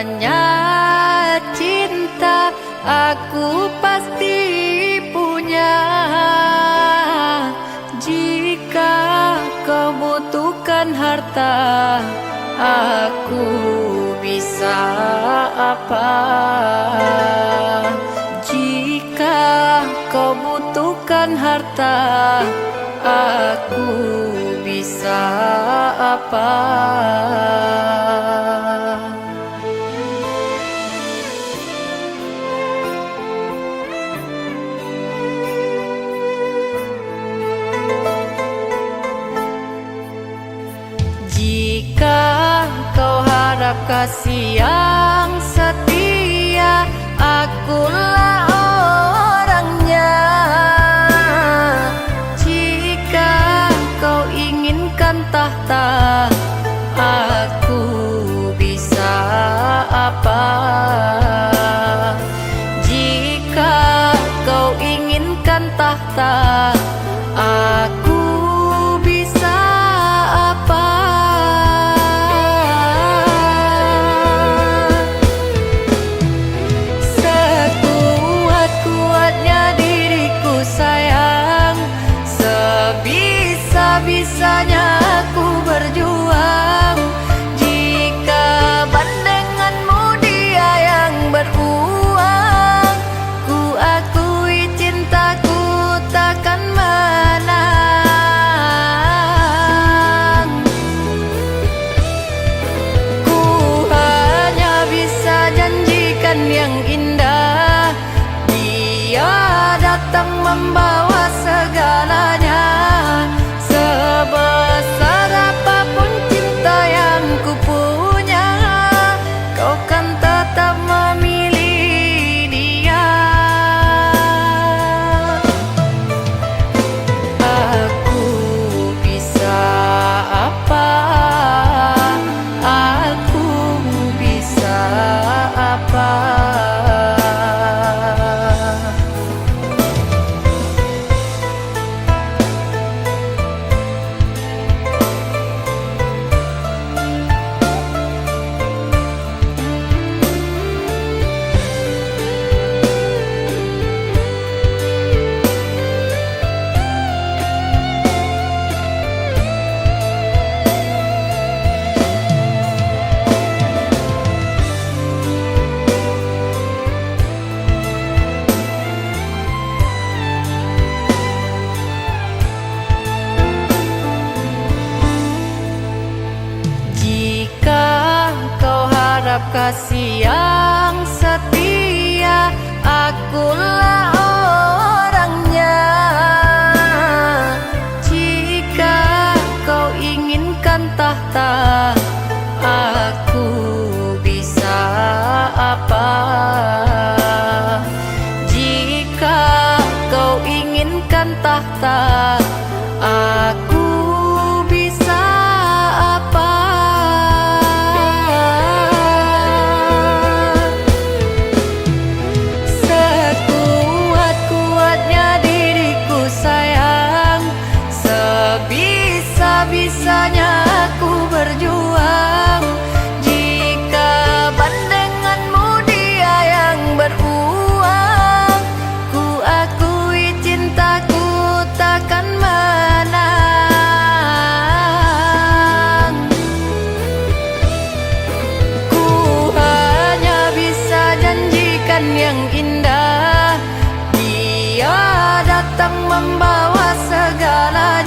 banyak cinta aku pasti punya. Jika kau butuhkan harta, aku bisa apa? Jika kau butuhkan harta, aku bisa apa? Jika kau harap kasih yang setia, akulah orangnya. Jika kau inginkan tahta, aku bisa apa? Jika kau inginkan tahta, aku bisa apa? Sekuat-kuatnya diriku sayang, sebisa-bisanya aku berjuang. Jika bandenganmu dia yang beruang, ku akui cintaku takkan menang. Ku hanya bisa janjikan yang indah, dia datang membawa segalanya. Sebesar apapun cinta yang ku punya, kau kan tetap memilih dia. Aku bisa apa? Aku bisa apa? Jika kau harap kasih yang setia, akulah orangnya. Jika kau inginkan tahta, aku bisa apa? Jika kau inginkan tahta, aku bisa apa? Sekuat-kuatnya diriku sayang, sebisa-bisanya aku berjuang. Jika bandenganmu dia yang beruang, ku akui cintaku takkan menang. Ku hanya bisa janjikan yang indah, dia datang membawa segalanya.